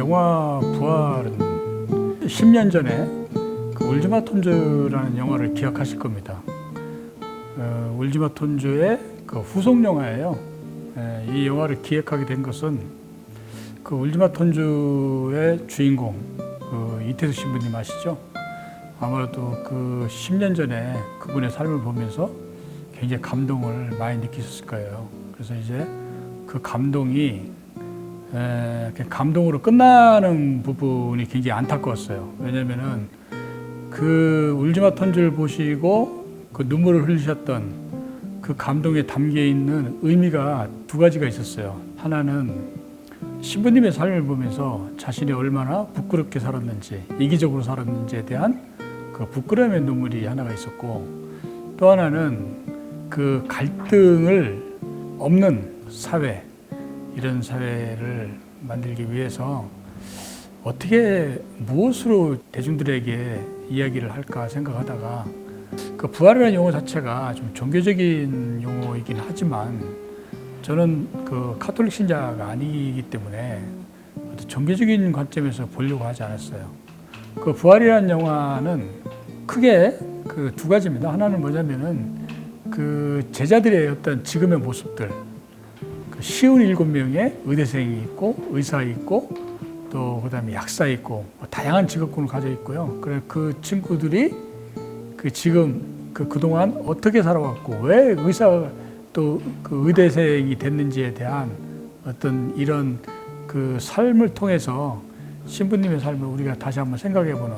영화 부활은 10년 전에 그 울지마 톤즈라는 영화를 기억하실 겁니다. 울지마 톤즈의 그 후속 영화예요. 이 영화를 기획하게 된 것은 그 울지마 톤즈의 주인공 그 이태수 신부님 아시죠? 아무래도 그 10년 전에 그분의 삶을 보면서 굉장히 감동을 많이 느끼셨을 거예요. 그래서 이제 그 감동이 감동으로 끝나는 부분이 굉장히 안타까웠어요. 왜냐면은 그 울지마 톤즈를 보시고 그 눈물을 흘리셨던 그 감동에 담겨 있는 의미가 두 가지가 있었어요. 하나는 신부님의 삶을 보면서 자신이 얼마나 부끄럽게 살았는지, 이기적으로 살았는지에 대한 그 부끄러움의 눈물이 하나가 있었고, 또 하나는 그 갈등을 없는 사회, 이런 사회를 만들기 위해서 어떻게 무엇으로 대중들에게 이야기를 할까 생각하다가 그 부활이라는 용어 자체가 좀 종교적인 용어이긴 하지만 저는 그 카톨릭 신자가 아니기 때문에 종교적인 관점에서 보려고 하지 않았어요. 그 부활이라는 영화는 크게 그 두 가지입니다. 하나는 뭐냐면은 그 제자들의 어떤 지금의 모습들, 그 쉬운 7명의 의대생이 있고 의사 있고 또 그다음에 약사 있고 뭐 다양한 직업군을 가져 있고요. 그래 그 친구들이 그 지금 그동안 어떻게 살아왔고 왜 의사 또 그 의대생이 됐는지에 대한 어떤 이런 그 삶을 통해서 신부님의 삶을 우리가 다시 한번 생각해보는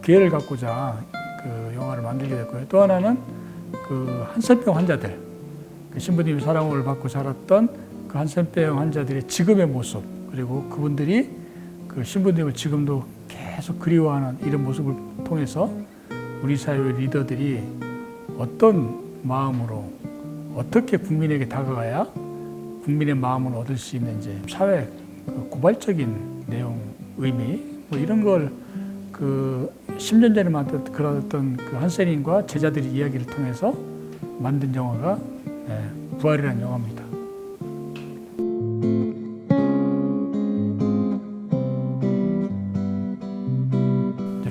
기회를 갖고자 그 영화를 만들게 됐고요. 또 하나는 그 한센병 환자들, 그 신부님의 사랑을 받고 자랐던 그 한센병 환자들의 지금의 모습, 그리고 그분들이 그 신부님을 지금도 계속 그리워하는 이런 모습을 통해서 우리 사회 리더들이 어떤 마음으로 어떻게 국민에게 다가가야 국민의 마음을 얻을 수 있는지, 사회 고발적인 내용, 의미 뭐 이런 걸 그 10년 전에 그렸던 그 한센인과 제자들의 이야기를 통해서 만든 영화가 부활이라는 영화입니다.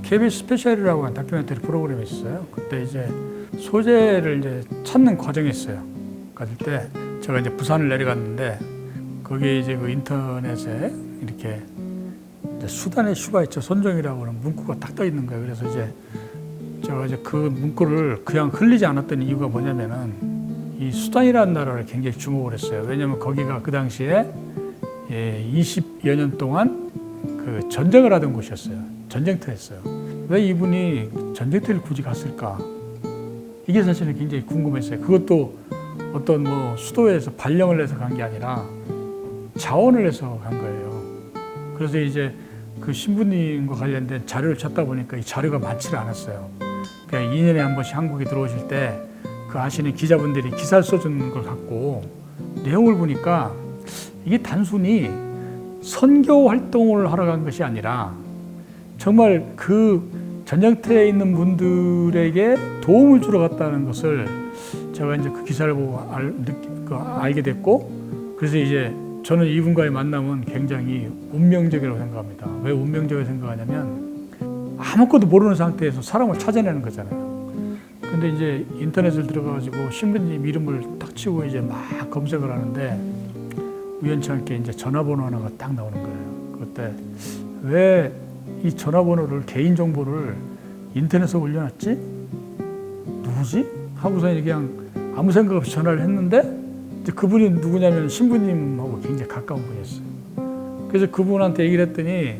KBS 스페셜이라고 하는 다큐멘터리 프로그램이 있어요. 그때 이제 소재를 이제 찾는 과정이었어요. 가질 때 제가 이제 부산을 내려갔는데 거기에 이제 그 인터넷에 이렇게 이제 수단의 슈가 있죠. 손정이라고 하는 문구가 딱 떠 있는 거예요. 그래서 이제 제가 이제 그 문구를 그냥 흘리지 않았던 이유가 뭐냐면은 이 수단이라는 나라를 굉장히 주목을 했어요. 왜냐면 거기가 그 당시에 20여 년 동안 그 전쟁을 하던 곳이었어요. 전쟁터였어요. 왜 이분이 전쟁터를 굳이 갔을까? 이게 사실은 굉장히 궁금했어요. 그것도 어떤 뭐 수도에서 발령을 해서 간 게 아니라 자원을 해서 간 거예요. 그래서 이제 그 신부님과 관련된 자료를 찾다 보니까 이 자료가 많지를 않았어요. 그냥 2년에 한 번씩 한국에 들어오실 때 그 아시는 기자분들이 기사를 써준 걸 갖고 내용을 보니까 이게 단순히 선교 활동을 하러 간 것이 아니라 정말 그 전쟁터에 있는 분들에게 도움을 주러 갔다는 것을 제가 이제 그 기사를 보고 알게 됐고, 그래서 이제 저는 이분과의 만남은 굉장히 운명적이라고 생각합니다. 왜 운명적이라고 생각하냐면 아무것도 모르는 상태에서 사람을 찾아내는 거잖아요. 근데 이제 인터넷을 들어가가지고 신부님 이름을 딱 치고 이제 막 검색을 하는데 우연찮게 이제 전화번호 하나가 딱 나오는 거예요. 그때 왜 이 전화번호를, 개인정보를 인터넷에 올려놨지? 누구지? 하고서 그냥 아무 생각 없이 전화를 했는데 이제 그분이 누구냐면 신부님하고 굉장히 가까운 분이었어요. 그래서 그분한테 얘기를 했더니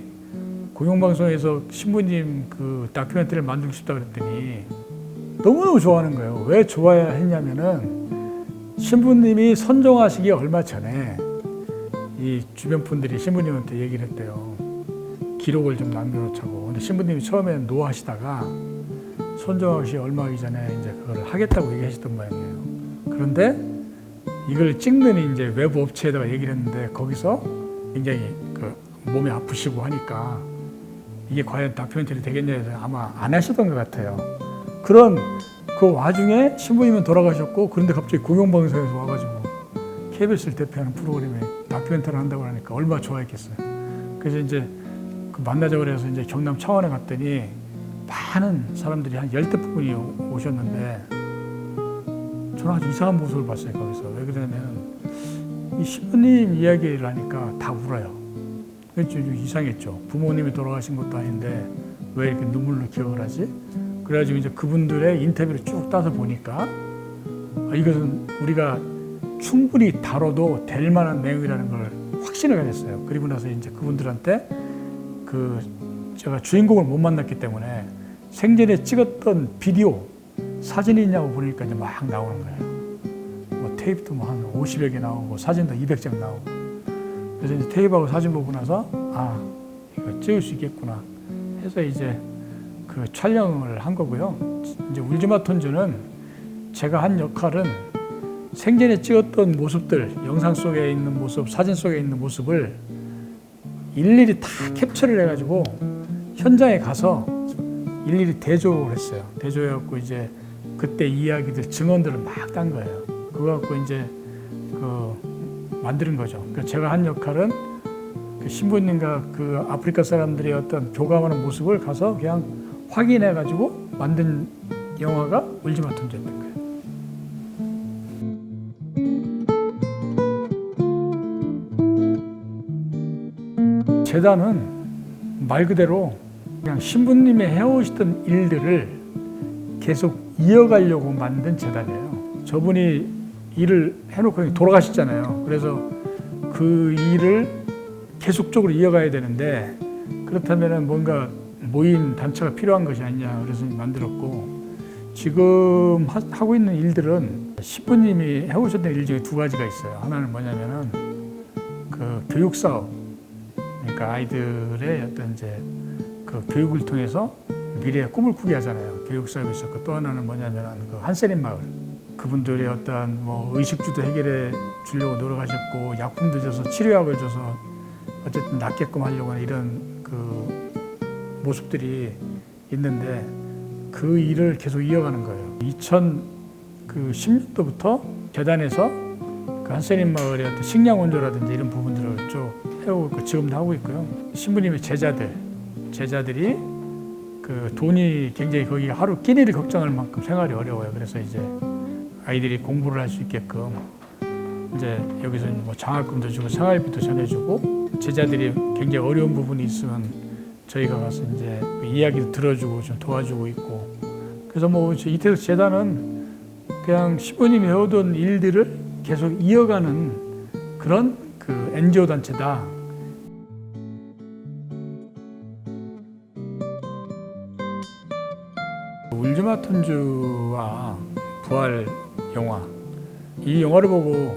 공영방송에서 신부님 그 다큐멘터리를 만들고 싶다 그랬더니 너무너무 좋아하는 거예요. 왜 좋아했냐면은 신부님이 선종하시기 얼마 전에 이 주변 분들이 신부님한테 얘기를 했대요. 기록을 좀 남겨놓자고. 근데 신부님이 처음에 노하시다가 선종하기 얼마 전에 이제 그걸 하겠다고 얘기하셨던 모양이에요. 그런데 이걸 찍는 이제 외부 업체에다가 얘기를 했는데 거기서 굉장히 그 몸이 아프시고 하니까 이게 과연 다큐멘터리 되겠냐 해서 아마 안 하셨던 것 같아요. 그런 그 와중에 신부님은 돌아가셨고, 그런데 갑자기 공영방송에서 와가지고 KBS를 대표하는 프로그램에 다큐멘터리를 한다고 하니까 얼마나 좋아했겠어요. 그래서 이제 그 만나자고 그래서 이제 경남 창원에 갔더니 많은 사람들이 한 10대 분이 오셨는데 저는 아주 이상한 모습을 봤어요. 거기서. 왜 그러냐면 이 신부님 이야기를 하니까 다 울어요. 그게 좀 이상했죠. 부모님이 돌아가신 것도 아닌데 왜 이렇게 눈물로 기억을 하지? 그래가지고 이제 그분들의 인터뷰를 쭉 따서 보니까 이것은 우리가 충분히 다뤄도 될 만한 내용이라는 걸 확신을 가졌어요. 그리고 나서 이제 그분들한테 제가 주인공을 못 만났기 때문에 생전에 찍었던 비디오, 사진이 있냐고 보니까 이제 막 나오는 거예요. 뭐 테이프도 뭐 한 50여 개 나오고 사진도 200장 나오고. 그래서 이제 테이프하고 사진 보고 나서 이거 찍을 수 있겠구나 해서 이제 그 촬영을 한 거고요. 이제 울지마 톤즈는 제가 한 역할은 생전에 찍었던 모습들, 영상 속에 있는 모습, 사진 속에 있는 모습을 일일이 다 캡처를 해가지고 현장에 가서 일일이 대조를 했어요. 대조해갖고 이제 그때 이야기들, 증언들을 막 딴 거예요. 그거 갖고 이제 만드는 거죠. 그러니까 제가 한 역할은 그 신부님과 그 아프리카 사람들의 어떤 교감하는 모습을 가서 그냥 확인해가지고 만든 영화가 울지마 톤즈였던 거예요. 재단은 말 그대로 그냥 신부님이 해오시던 일들을 계속 이어가려고 만든 재단이에요. 저분이 일을 해놓고 돌아가셨잖아요. 그래서 그 일을 계속적으로 이어가야 되는데 그렇다면 뭔가 모임 단체가 필요한 것이 아니냐 그래서 만들었고 지금 하고 있는 일들은 신부님이 해오셨던 일 중에 두 가지가 있어요. 하나는 뭐냐면은 그 교육 사업, 그러니까 아이들의 어떤 이제 그 교육을 통해서 미래의 꿈을 꾸게 하잖아요. 교육 사업이 있었고 또 하나는 뭐냐면은 그 한세린 마을 그분들의 어떤 뭐 의식주도 해결해 주려고 노력하셨고 약품도 줘서 치료약을 줘서 어쨌든 낫게끔 하려고 하는 이런 그 모습들이 있는데 그 일을 계속 이어가는 거예요. 2010년도부터 재단에서 그 한세린 마을의 어떤 식량 원조라든지 이런 부분들을 쭉 해오고 있고 지금도 하고 있고요. 신부님의 제자들이 그 돈이 굉장히 거기 하루 끼니를 걱정할 만큼 생활이 어려워요. 그래서 이제 아이들이 공부를 할 수 있게끔 이제 여기서 뭐 장학금도 주고 생활비도 전해주고 제자들이 굉장히 어려운 부분이 있으면 저희가 가서 이제 이야기도 들어주고 좀 도와주고 있고 그래서 뭐 이태석 재단은 그냥 신부님이 해오던 일들을 계속 이어가는 그런 그 NGO 단체다. 울지마 톤즈와 부활 영화 이 영화를 보고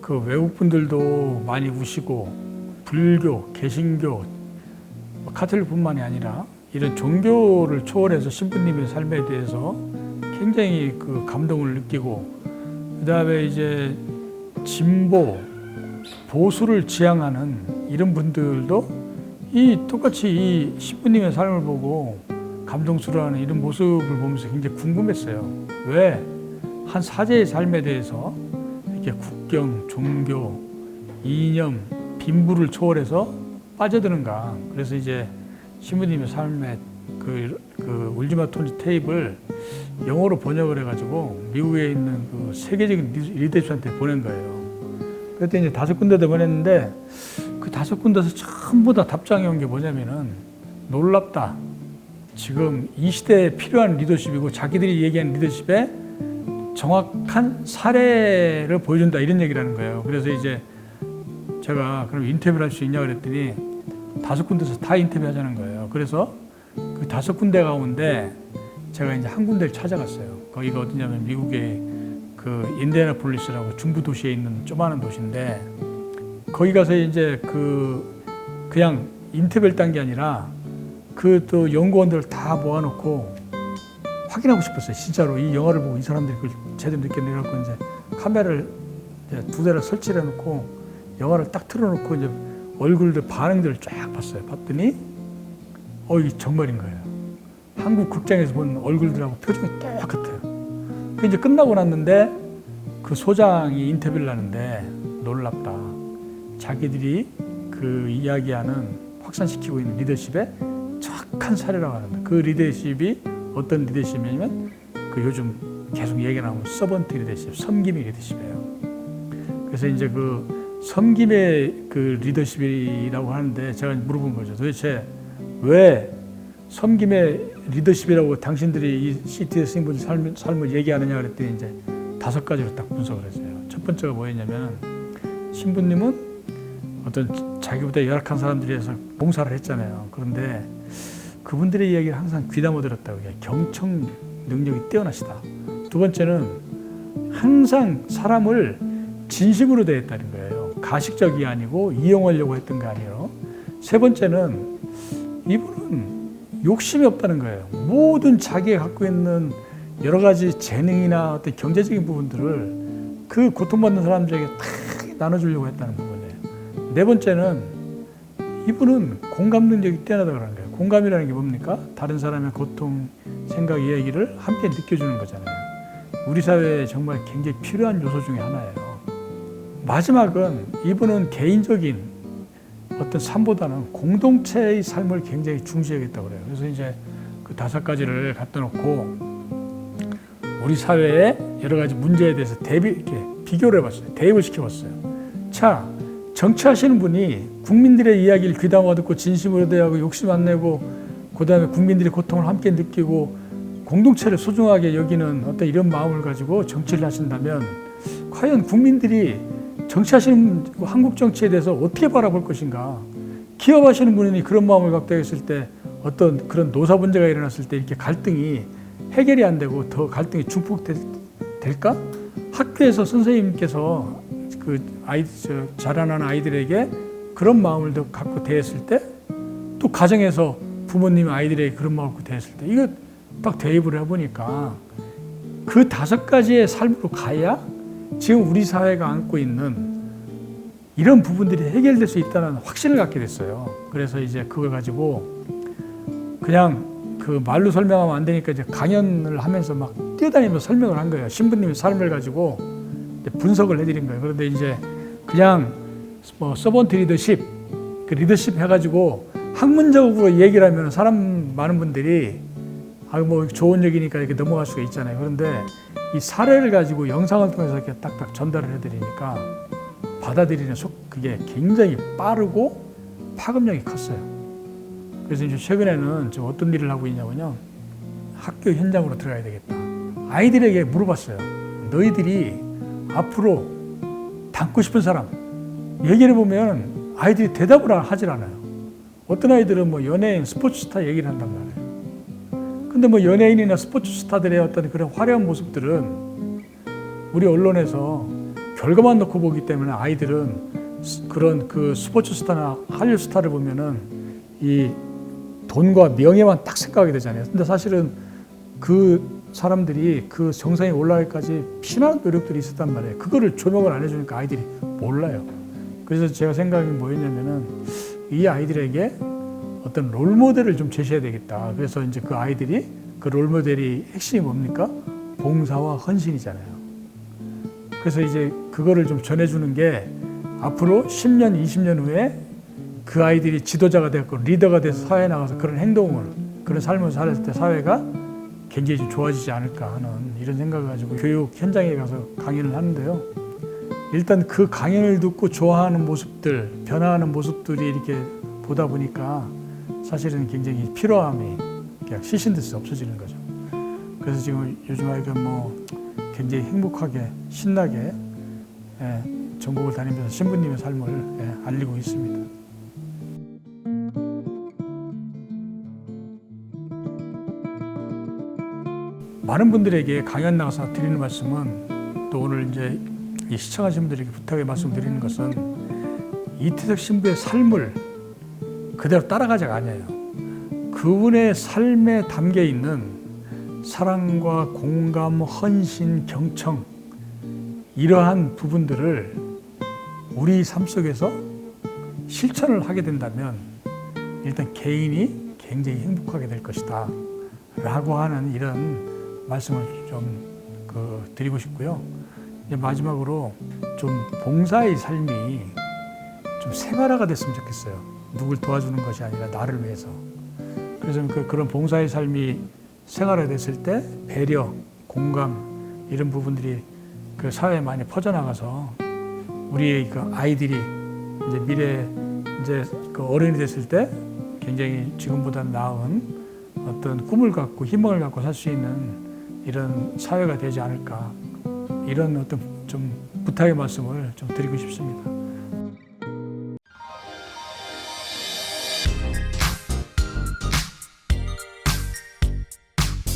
그 외국 분들도 많이 우시고 불교, 개신교, 카톨릭뿐만이 아니라 이런 종교를 초월해서 신부님의 삶에 대해서 굉장히 그 감동을 느끼고 그다음에 이제 진보, 보수를 지향하는 이런 분들도 똑같이 이 신부님의 삶을 보고 감동스러워하는 이런 모습을 보면서 굉장히 궁금했어요. 왜 한 사제의 삶에 대해서 이렇게 국경, 종교, 이념, 빈부를 초월해서 빠져드는가. 그래서 이제 신부님의 삶의 그 울지마 톤즈 테이프를 영어로 번역을 해가지고 미국에 있는 그 세계적인 리더십한테 보낸 거예요. 그때 이제 5군데도 보냈는데 그 5군데서 전부 다 답장이 온 게 뭐냐면은 놀랍다. 지금 이 시대에 필요한 리더십이고 자기들이 얘기하는 리더십에 정확한 사례를 보여준다 이런 얘기를 하는 거예요. 그래서 이제 제가 그럼 인터뷰를 할 수 있냐 그랬더니 5군데서 다 인터뷰 하자는 거예요. 그래서 그 5군데 가운데 제가 이제 한 군데를 찾아갔어요. 거기가 어디냐면 미국의 그 인디애나폴리스라고 중부 도시에 있는 조그마한 도시인데 거기 가서 이제 그냥 인터뷰를 딴 게 아니라 그 또 연구원들을 다 모아놓고 확인하고 싶었어요. 진짜로 이 영화를 보고 이 사람들이 그걸 제대로 느꼈네. 그래서 이제 카메라를 이제 2대를 설치를 해놓고 영화를 딱 틀어놓고 이제 얼굴들 반응들을 쫙 봤어요. 봤더니 이게 정말인 거예요. 한국 극장에서 본 얼굴들하고 표정이 똑같아요. 그 이제 끝나고 났는데 그 소장이 인터뷰를 하는데 놀랍다. 자기들이 그 이야기하는 확산시키고 있는 리더십의 정확한 사례라고 합니다. 그 리더십이 어떤 리더십이냐면 그 요즘 계속 얘기가 나오는 서번트 리더십, 섬김의 리더십이에요. 그래서 이제 그 섬김의 그 리더십이라고 하는데 제가 물어본 거죠. 도대체 왜 섬김의 리더십이라고 당신들이 이 CT에 신분 삶을 얘기하느냐 그랬더니 이제 5가지로 딱 분석을 했어요. 첫 번째가 뭐였냐면 신부님은 어떤 자기보다 열악한 사람들에 의해서 봉사를 했잖아요. 그런데 그분들의 이야기를 항상 귀담아 들었다고 해요. 경청 능력이 뛰어나시다. 두 번째는 항상 사람을 진심으로 대했다는 거예요. 가식적이 아니고 이용하려고 했던 게 아니에요. 세 번째는 이분은 욕심이 없다는 거예요. 모든 자기가 갖고 있는 여러 가지 재능이나 어떤 경제적인 부분들을 그 고통받는 사람들에게 다 나눠주려고 했다는 부분이에요. 네 번째는 이분은 공감 능력이 뛰어나다고 하는 거예요. 공감이라는 게 뭡니까? 다른 사람의 고통, 생각, 이야기를 함께 느껴주는 거잖아요. 우리 사회에 정말 굉장히 필요한 요소 중에 하나예요. 마지막은 이분은 개인적인 어떤 삶보다는 공동체의 삶을 굉장히 중시하겠다고 그래요. 그래서 이제 그 5가지를 갖다 놓고 우리 사회의 여러 가지 문제에 대해서 이렇게 비교를 해봤어요. 대입을 시켜봤어요. 자, 정치하시는 분이 국민들의 이야기를 귀담아 듣고 진심으로 대하고 욕심 안 내고 그다음에 국민들의 고통을 함께 느끼고 공동체를 소중하게 여기는 어떤 이런 마음을 가지고 정치를 하신다면 과연 국민들이 정치하시는 한국 정치에 대해서 어떻게 바라볼 것인가. 기업하시는 분이 그런 마음을 갖고 있을 때 어떤 그런 노사 문제가 일어났을 때 이렇게 갈등이 해결이 안 되고 더 갈등이 증폭될까? 학교에서 선생님께서 그 자라나는 아이들에게 그런 마음을 더 갖고 대했을 때 또 가정에서 부모님 아이들에게 그런 마음을 갖고 대했을 때 이거 딱 대입을 해보니까 그 5가지의 삶으로 가야 지금 우리 사회가 안고 있는 이런 부분들이 해결될 수 있다는 확신을 갖게 됐어요. 그래서 이제 그걸 가지고 그냥 그 말로 설명하면 안 되니까 이제 강연을 하면서 막 뛰어다니면서 설명을 한 거예요. 신부님의 삶을 가지고 분석을 해드린 거예요. 그런데 이제 그냥 뭐 서번트 리더십, 그 리더십 해가지고 학문적으로 얘기를 하면 많은 분들이 뭐 좋은 얘기니까 이렇게 넘어갈 수가 있잖아요. 그런데 이 사례를 가지고 영상을 통해서 이렇게 딱딱 전달을 해드리니까 받아들이는 그게 굉장히 빠르고 파급력이 컸어요. 그래서 이제 최근에는 좀 어떤 일을 하고 있냐면요. 학교 현장으로 들어가야 되겠다. 아이들에게 물어봤어요. 너희들이 앞으로 닮고 싶은 사람 얘기를 해보면 아이들이 대답을 하질 않아요. 어떤 아이들은 뭐 연예인, 스포츠 스타 얘기를 한단 말이에요. 근데 뭐 연예인이나 스포츠 스타들의 어떤 그런 화려한 모습들은 우리 언론에서 결과만 놓고 보기 때문에 아이들은 그런 그 스포츠 스타나 한류 스타를 보면은 이 돈과 명예만 딱 생각하게 되잖아요. 근데 사실은 그 사람들이 그 정상에 올라가기까지 피나는 노력들이 있었단 말이에요. 그거를 조명을 안 해주니까 아이들이 몰라요. 그래서 제가 생각이 뭐였냐면은 이 아이들에게 어떤 롤모델을 좀 제시해야 되겠다. 그래서 이제 그 아이들이 그 롤모델이 핵심이 뭡니까? 봉사와 헌신이잖아요. 그래서 이제 그거를 좀 전해주는 게 앞으로 10년, 20년 후에 그 아이들이 지도자가 되고 리더가 돼서 사회에 나가서 그런 행동을, 그런 삶을 살았을 때 사회가 굉장히 좀 좋아지지 않을까 하는 이런 생각을 가지고 교육 현장에 가서 강연을 하는데요. 일단 그 강연을 듣고 좋아하는 모습들, 변화하는 모습들이 이렇게 보다 보니까 사실은 굉장히 피로함이 그냥 시신듯이 없어지는 거죠. 그래서 지금 요즘 아이가 뭐 굉장히 행복하게 신나게 전국을 다니면서 신부님의 삶을 알리고 있습니다. 많은 분들에게 강연 나가서 드리는 말씀은 또 오늘 이제 이 시청하신 분들에게 부탁의 말씀드리는 것은 이태석 신부의 삶을 그대로 따라가자가 아니에요. 그분의 삶에 담겨 있는 사랑과 공감, 헌신, 경청 이러한 부분들을 우리 삶 속에서 실천을 하게 된다면 일단 개인이 굉장히 행복하게 될 것이다 라고 하는 이런 말씀을 좀 드리고 싶고요. 이제 마지막으로 좀 봉사의 삶이 좀 생활화가 됐으면 좋겠어요. 누굴 도와주는 것이 아니라 나를 위해서. 그래서 그런 봉사의 삶이 생활화됐을 때 배려, 공감 이런 부분들이 그 사회에 많이 퍼져나가서 우리의 그 아이들이 이제 미래 이제 그 어른이 됐을 때 굉장히 지금보다 나은 어떤 꿈을 갖고 희망을 갖고 살 수 있는 이런 사회가 되지 않을까 이런 어떤 좀 부탁의 말씀을 좀 드리고 싶습니다.